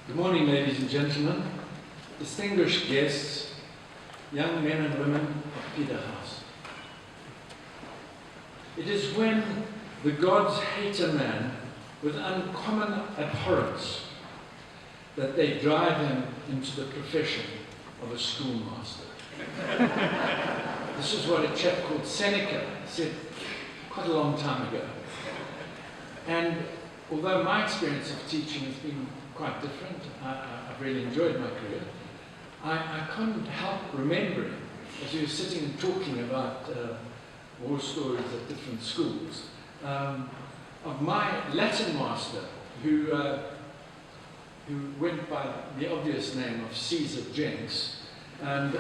Good morning, ladies and gentlemen, distinguished guests, young men and women of Peterhouse. It is when the gods hate a man with uncommon abhorrence that they drive him into the profession of a schoolmaster. This is what a chap called Seneca said quite a long time ago. And although my experience of teaching has been quite different, I've really enjoyed my career, I couldn't help remembering, as we were sitting and talking about war stories at different schools, of my Latin master who went by the obvious name of Caesar Jenks. And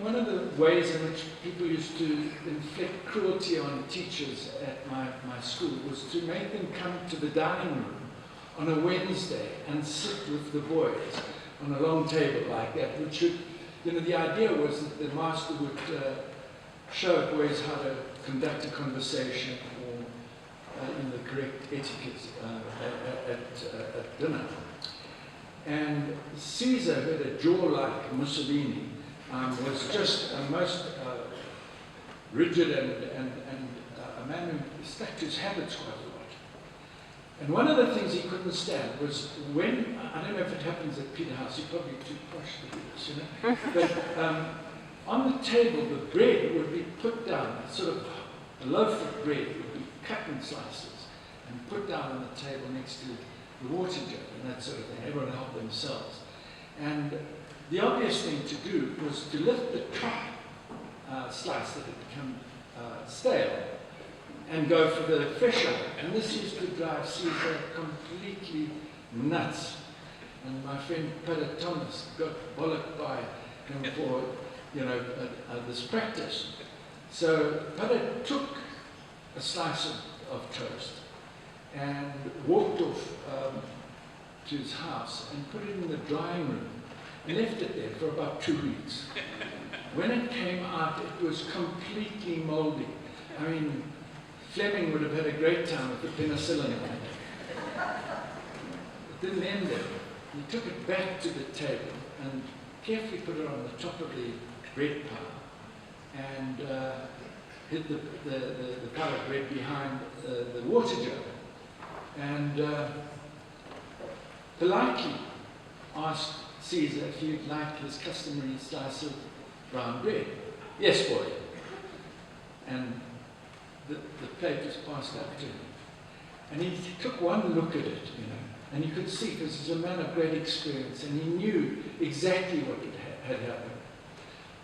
one of the ways in which people used to inflict cruelty on teachers at my school was to make them come to the dining room on a Wednesday and sit with the boys on a long table like that, which would, the idea was that the master would show boys how to conduct a conversation or in the correct etiquette at dinner. And Caesar, who had a jaw like Mussolini, was just a most rigid and a man who stuck to his habits quite a lot. And one of the things he couldn't stand was when, I don't know if it happens at Peterhouse, you're probably too posh to do this, but on the table the bread would be put down, sort of a loaf of bread would be cut in slices and put down on the table next to the water jug and that sort of thing. Everyone helped themselves. And the obvious thing to do was to lift the top slice that had become stale and go for the fresher. And this used to drive Caesar completely nuts. And my friend Peter Thomas got bollocked by him for, this practice. So Peter took a slice of toast and walked off to his house and put it in the drying room and left it there for about 2 weeks. When it came out, it was completely moldy. I mean, Fleming would have had a great time with the penicillin on it. It didn't end there. He took it back to the table and carefully put it on the top of the bread pile and hid the pile of bread behind the water jug. And politely asked Caesar if he'd like his customary slice of brown bread. Yes, boy. And the plate was passed up to him. And he took one look at it, and you could see, because he's a man of great experience, and he knew exactly what had happened.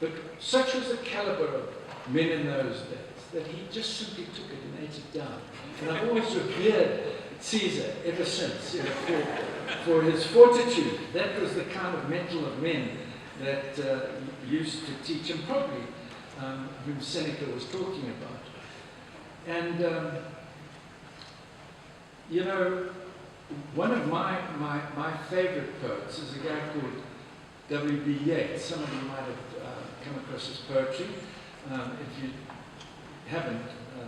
But such was the caliber of men in those days that he just simply took it and ate it down. And I've always revered Caesar ever since, for his fortitude. That was the kind of mettle of men that used to teach, and probably whom Seneca was talking about. And, one of my favorite poets is a guy called W.B. Yeats. Some of you might have come across his poetry. If you haven't,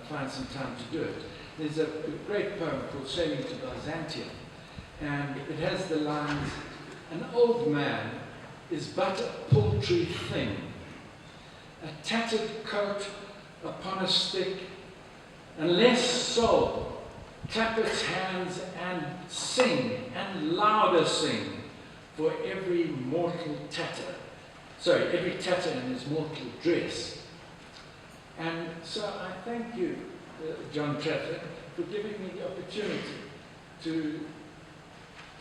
find some time to do it. There's a great poem called Sailing to Byzantium, and it has the lines, "An old man is but a paltry thing, a tattered coat upon a stick, unless soul, clap its hands and sing, and louder sing, for every mortal tatter." Sorry, every tatter in his mortal dress. And so I thank you, John Trafford, for giving me the opportunity to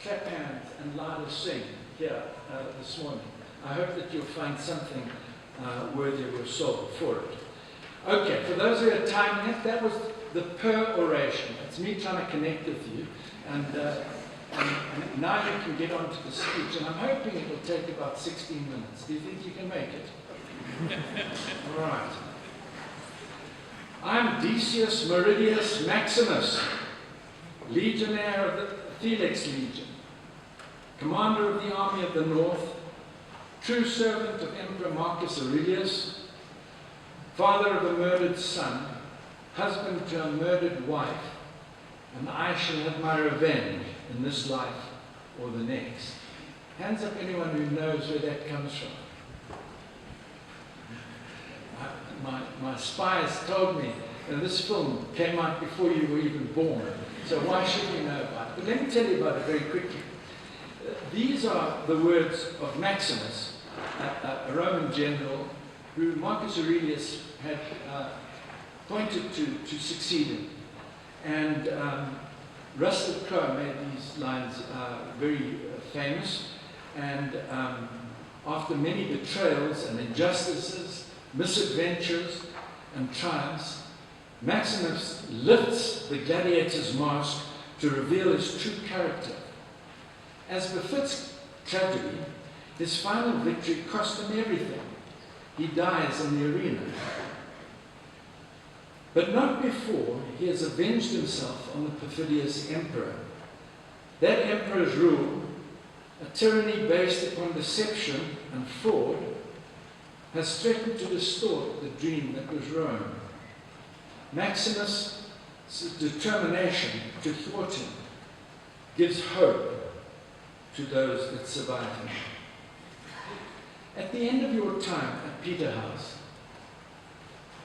clap hands and louder sing here this morning. I hope that you'll find something worthy of your soul for it. Okay, for those who are timing it, that was the peroration. It's me trying to connect with you, and now you can get on to the speech, and I'm hoping it will take about 16 minutes. Do you think you can make it? All right. I'm Decius Meridius Maximus, legionnaire of the Felix Legion, commander of the army of the north, true servant of Emperor Marcus Aurelius, father of a murdered son, husband to a murdered wife, and I shall have my revenge in this life or the next. Hands up anyone who knows where that comes from. My spies told me this film came out before you were even born, so why should we know about it? But let me tell you about it very quickly. These are the words of Maximus, a Roman general who Marcus Aurelius had pointed to succeeding. And Russell Crowe made these lines very famous. And after many betrayals and injustices, misadventures and triumphs, Maximus lifts the gladiator's mask to reveal his true character. As befits tragedy, his final victory cost him everything. He dies in the arena. But not before he has avenged himself on the perfidious emperor. That emperor's rule, a tyranny based upon deception and fraud, has threatened to distort the dream that was Rome. Maximus' determination to thwart him gives hope to those that survive him. At the end of your time at Peterhouse,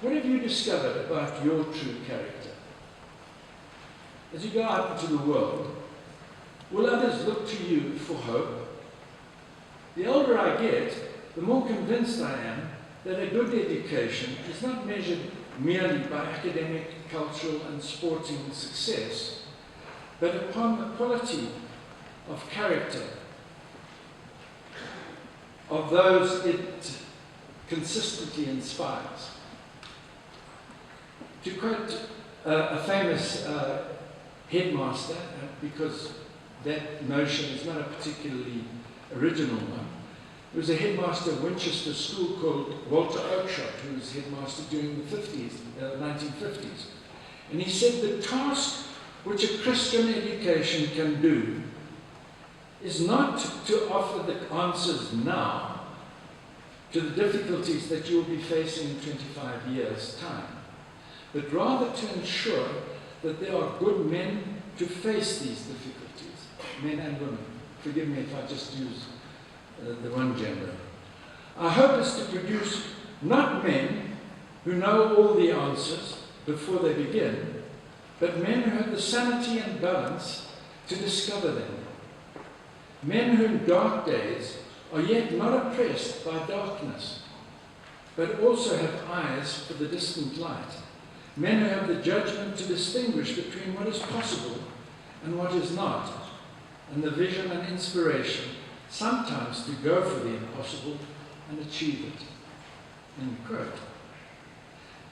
what have you discovered about your true character? As you go out into the world, will others look to you for hope? The older I get, the more convinced I am that a good education is not measured merely by academic, cultural, and sporting success, but upon the quality of character of those it consistently inspires. To quote a famous headmaster, because that notion is not a particularly original one, there was a headmaster of Winchester School called Walter Oakeshott, who was headmaster during the 1950s. And he said the task which a Christian education can do is not to offer the answers now to the difficulties that you'll be facing in 25 years' time, but rather to ensure that there are good men to face these difficulties, men and women. Forgive me if I just use the one gender. Our hope is to produce not men who know all the answers before they begin, but men who have the sanity and balance to discover them. Men who in dark days are yet not oppressed by darkness, but also have eyes for the distant light. Men who have the judgment to distinguish between what is possible and what is not, and the vision and inspiration sometimes to go for the impossible and achieve it. End quote.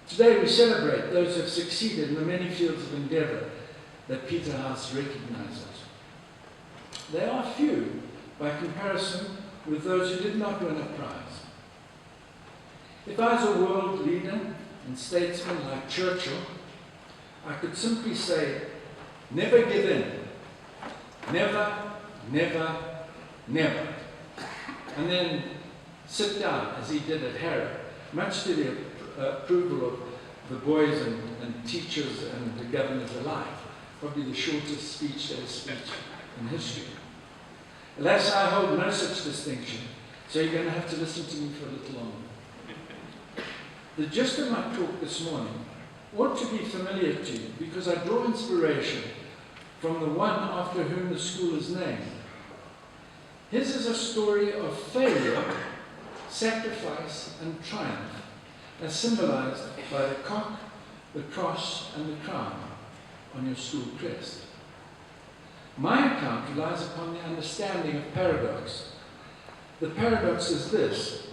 Today we celebrate those who have succeeded in the many fields of endeavour that Peterhouse recognises. They are few by comparison with those who did not win a prize. If I was a world leader and statesman like Churchill, I could simply say, never give in. Never, never, never. And then sit down, as he did at Harrow, much to the approval of the boys and teachers and the governors alike. Probably the shortest speech that is speech in history. Alas, I hold no such distinction, so you're going to have to listen to me for a little longer. The gist of my talk this morning ought to be familiar to you because I draw inspiration from the one after whom the school is named. His is a story of failure, sacrifice, and triumph, as symbolized by the cock, the cross, and the crown on your school crest. My account relies upon the understanding of paradox. The paradox is this: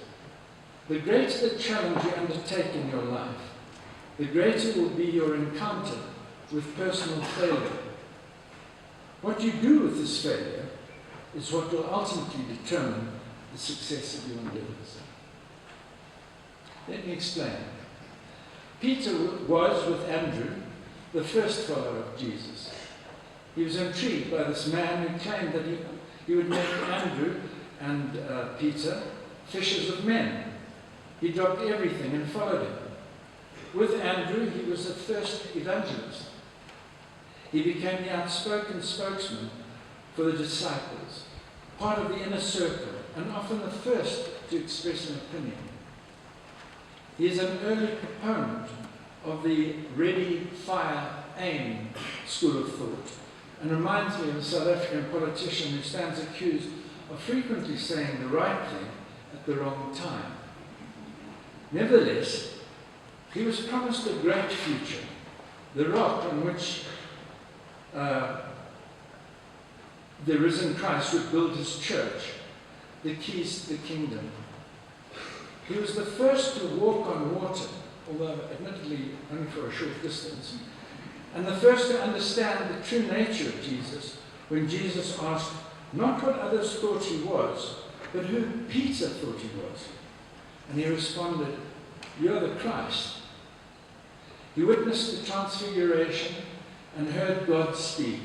the greater the challenge you undertake in your life, the greater will be your encounter with personal failure. What you do with this failure is what will ultimately determine the success of your endeavors. Let me explain. Peter was, with Andrew, the first follower of Jesus. He was intrigued by this man who claimed that he would make Andrew and Peter fishers of men. He dropped everything and followed him. With Andrew, he was the first evangelist. he became the outspoken spokesman for the disciples, part of the inner circle, and often the first to express an opinion. He is an early proponent of the ready, fire, aim school of thought, and reminds me of a South African politician who stands accused of frequently saying the right thing at the wrong time. Nevertheless, he was promised a great future, the rock on which the risen Christ would build his church, the keys to the kingdom. He was the first to walk on water, although admittedly only for a short distance, and the first to understand the true nature of Jesus when Jesus asked not what others thought he was, but who Peter thought he was. And he responded, "You are the Christ." He witnessed the transfiguration and heard God speak.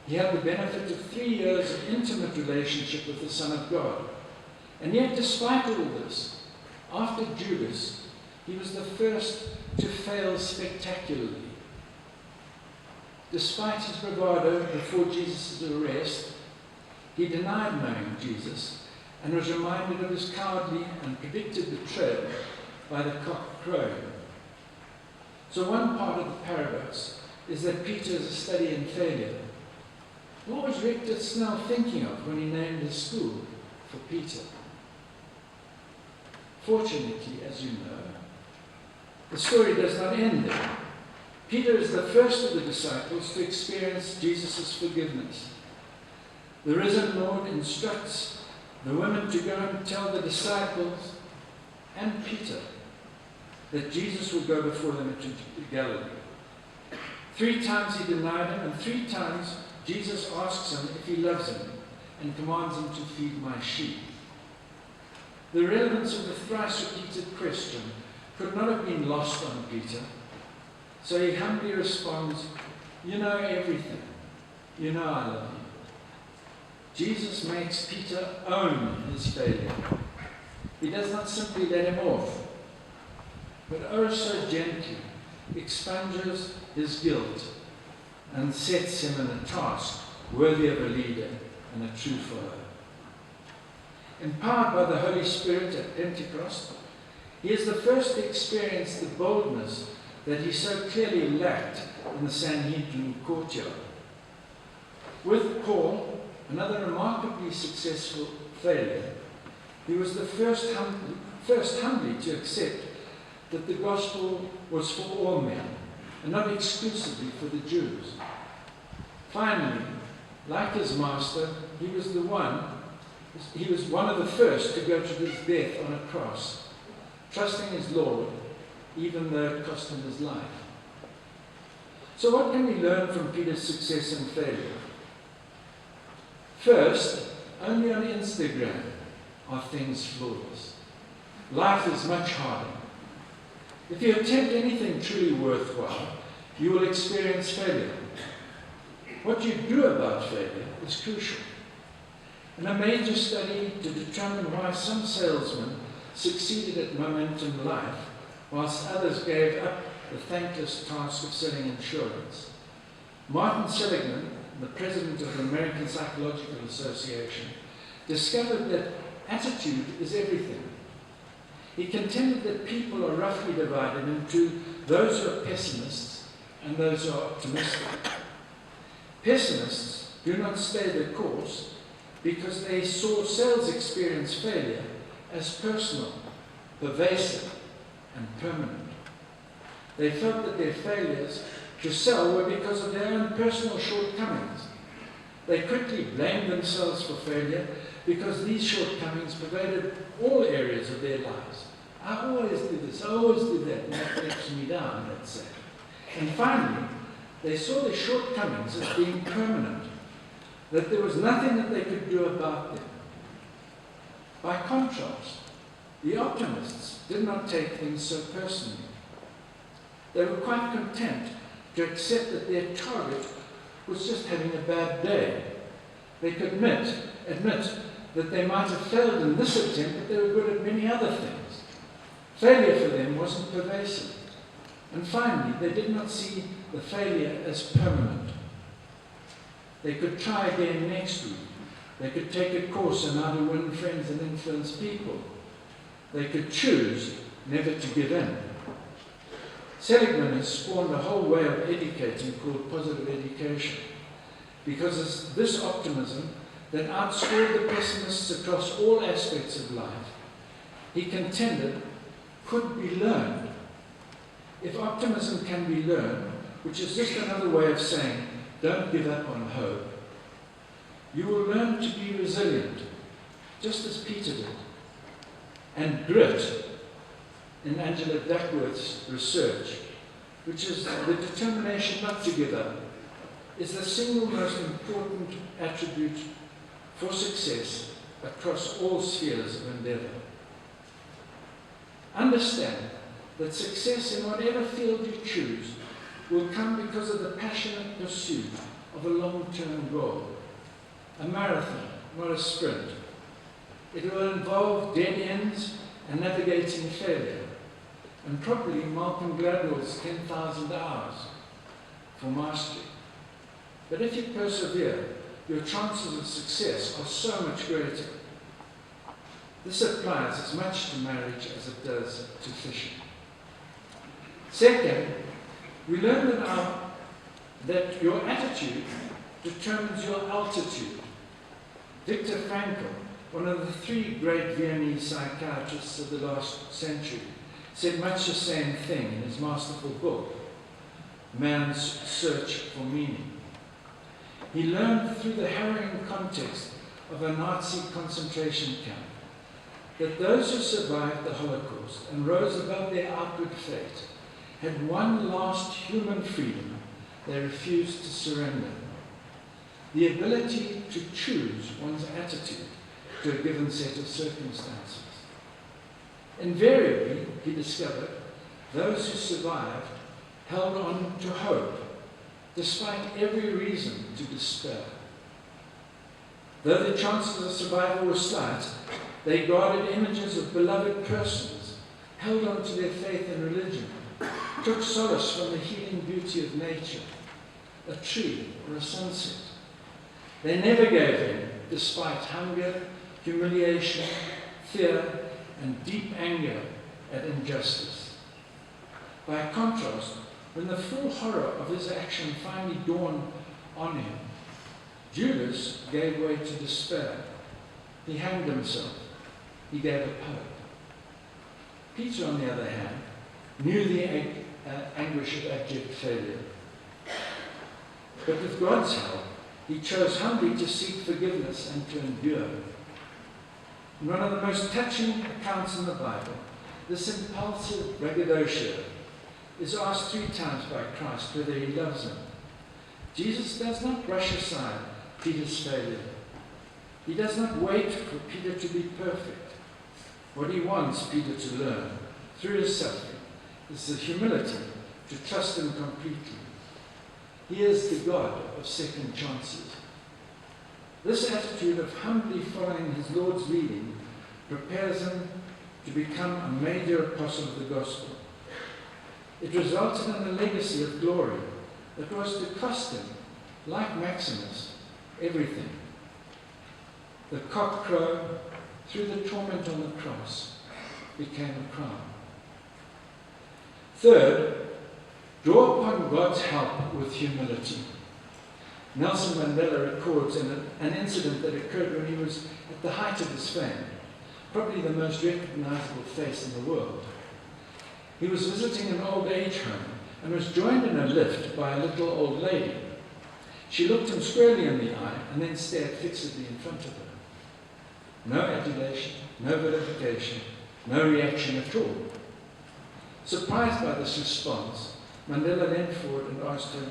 He had the benefit of 3 years of intimate relationship with the Son of God. And yet, despite all this, after Judas, he was the first to fail spectacularly. Despite his bravado before Jesus' arrest, he denied knowing Jesus and was reminded of his cowardly and predicted betrayal by the cock crowing. So one part of the paradox is that Peter is a study in failure. What was Rector Snell thinking of when he named his school for Peter? Fortunately, as you know, the story does not end there. Peter is the first of the disciples to experience Jesus' forgiveness. The risen Lord instructs the women to go and tell the disciples and Peter that Jesus will go before them into Galilee. 3 times he denied him, and 3 times Jesus asks him if he loves him and commands him to feed my sheep. The relevance of the thrice repeated question could not have been lost on Peter, so he humbly responds, "You know everything. You know I love you." Jesus makes Peter own his failure. He does not simply let him off, but oh so gently expunges his guilt and sets him in a task worthy of a leader and a true follower. Empowered by the Holy Spirit at Pentecost, he is the first to experience the boldness that he so clearly lacked in the Sanhedrin courtyard. With Paul, another remarkably successful failure, he was the first humbly to accept that the gospel was for all men, and not exclusively for the Jews. Finally, like his master, he was one of the first to go to his death on a cross, trusting his Lord, even though it cost him his life. So what can we learn from Peter's success and failure? First, only on Instagram are things flawless. Life is much harder. If you attempt anything truly worthwhile, you will experience failure. What you do about failure is crucial. In a major study to determine why some salesmen succeeded at Momentum Life, whilst others gave up the thankless task of selling insurance, Martin Seligman, the president of the American Psychological Association, discovered that attitude is everything. He contended that people are roughly divided into those who are pessimists and those who are optimistic. Pessimists do not stay the course because they saw sales experience failure as personal, pervasive, and permanent. They felt that their failures to sell were because of their own personal shortcomings. They quickly blamed themselves for failure because these shortcomings pervaded all areas of their lives. I always do this, I always do that, and that lets me down, let's say. And finally, they saw their shortcomings as being permanent, that there was nothing that they could do about them. By contrast, the optimists did not take things so personally. They were quite content to accept that their target was just having a bad day. They could admit that they might have failed in this attempt, but they were good at many other things. Failure for them wasn't pervasive. And finally, they did not see the failure as permanent. They could try again next week. They could take a course on how to win friends and influence people. They could choose never to give in. Seligman has spawned a whole way of educating called positive education, because it's this optimism that outscored the pessimists across all aspects of life, he contended, could be learned. If optimism can be learned, which is just another way of saying, don't give up on hope, you will learn to be resilient, just as Peter did. And grit, in Angela Duckworth's research, which is the determination not to give up, is the single most important attribute for success across all spheres of endeavor. Understand that success in whatever field you choose will come because of the passionate pursuit of a long-term goal, a marathon, not a sprint. It will involve dead ends and navigating failure, and probably Malcolm Gladwell's 10,000 hours for mastery. But if you persevere, your chances of success are so much greater. This applies as much to marriage as it does to fishing. Second, we learn that your attitude determines your altitude. Viktor Frankl, one of the three great Viennese psychiatrists of the last century, said much the same thing in his masterful book, Man's Search for Meaning. He learned through the harrowing context of a Nazi concentration camp that those who survived the Holocaust and rose above their outward fate had one last human freedom they refused to surrender: the ability to choose one's attitude to a given set of circumstances. Invariably, he discovered, those who survived held on to hope, despite every reason to despair. Though the chances of survival were slight, they guarded images of beloved persons, held on to their faith and religion, took solace from the healing beauty of nature, a tree or a sunset. They never gave in, despite hunger, humiliation, fear, and deep anger at injustice. By contrast, when the full horror of his action finally dawned on him, Judas gave way to despair. He hanged himself. He gave up hope. Peter, on the other hand, knew the anguish of abject failure. But with God's help, he chose humbly to seek forgiveness and to endure. In one of the most touching accounts in the Bible, this impulsive braggadocio is asked 3 times by Christ whether he loves him. Jesus does not brush aside Peter's failure. He does not wait for Peter to be perfect. What he wants Peter to learn through his suffering is the humility to trust him completely. He is the God of second chances. This attitude of humbly following his Lord's leading prepares him to become a major apostle of the gospel. It resulted in a legacy of glory that was to cost him, like Maximus, everything. The cock crow, through the torment on the cross, became a crown. Third, draw upon God's help with humility. Nelson Mandela records an incident that occurred when he was at the height of his fame, probably the most recognizable face in the world. He was visiting an old age home and was joined in a lift by a little old lady. She looked him squarely in the eye and then stared fixedly in front of her. No adulation, no vilification, no reaction at all. Surprised by this response, Mandela leaned forward and asked her,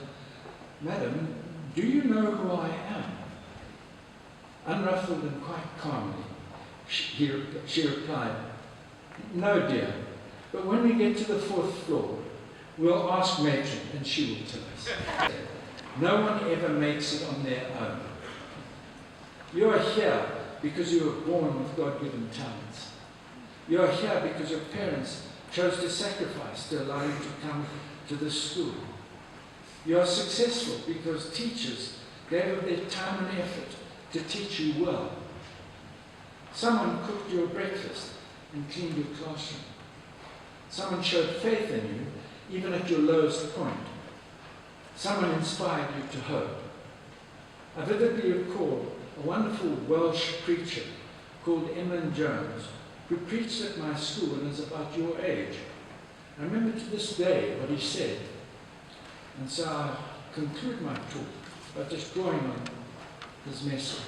"Madam, do you know who I am?" Unruffled and quite calmly, she replied, "No, dear, but when we get to the 4th floor, we'll ask Matron and she will tell us." No one ever makes it on their own. You are here because you were born with God-given talents. You are here because your parents chose to sacrifice to allow you to come to this school. You are successful because teachers gave up their time and effort to teach you well. Someone cooked your breakfast and cleaned your classroom. Someone showed faith in you, even at your lowest point. Someone inspired you to hope. I vividly recall a wonderful Welsh preacher called Emlyn Jones, who preached at my school and is about your age. I remember to this day what he said. And so I conclude my talk by just drawing on his message.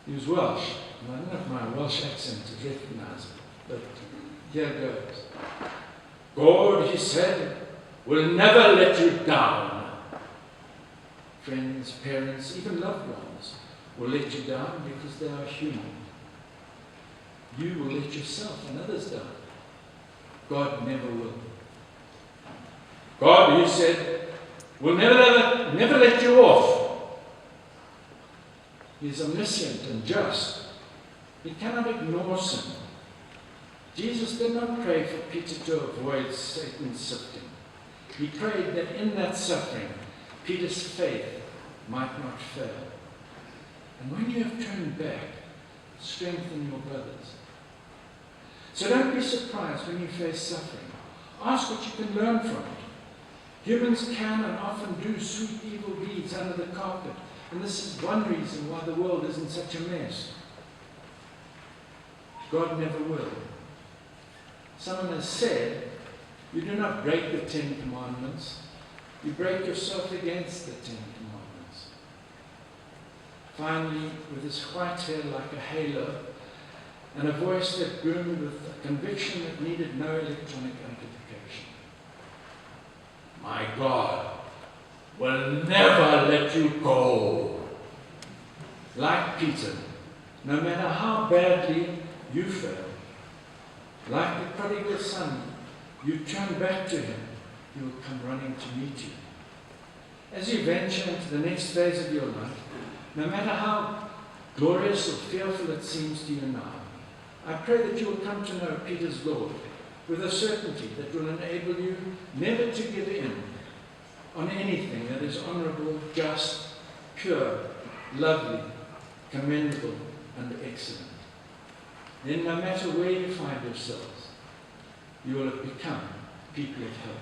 He was Welsh, and I don't know if my Welsh accent is recognizable, but here goes. God, he said, will never let you down. Friends, parents, even loved ones will let you down because they are human. You will let yourself and others down. God never will. God, he said, will never let you off. He is omniscient and just. He cannot ignore sin. Jesus did not pray for Peter to avoid Satan's sifting. He prayed that in that suffering, Peter's faith might not fail. And when you have turned back, strengthen your brothers. So don't be surprised when you face suffering. Ask what you can learn from it. Humans can and often do sweep evil deeds under the carpet, and this is one reason why the world is in such a mess. God never will. Someone has said, you do not break the 10 Commandments, you break yourself against the 10 Commandments. Finally, with his white hair like a halo, and a voice that boomed with a conviction that needed no electronic amplification. My God will never let you go. Like Peter, no matter how badly you fail, like the prodigal son, you turn back to him, he will come running to meet you. As you venture into the next phase of your life, no matter how glorious or fearful it seems to you now, I pray that you will come to know Peter's Lord with a certainty that will enable you never to give in on anything that is honorable, just, pure, lovely, commendable, and excellent. Then no matter where you find yourselves, you will have become people of hope.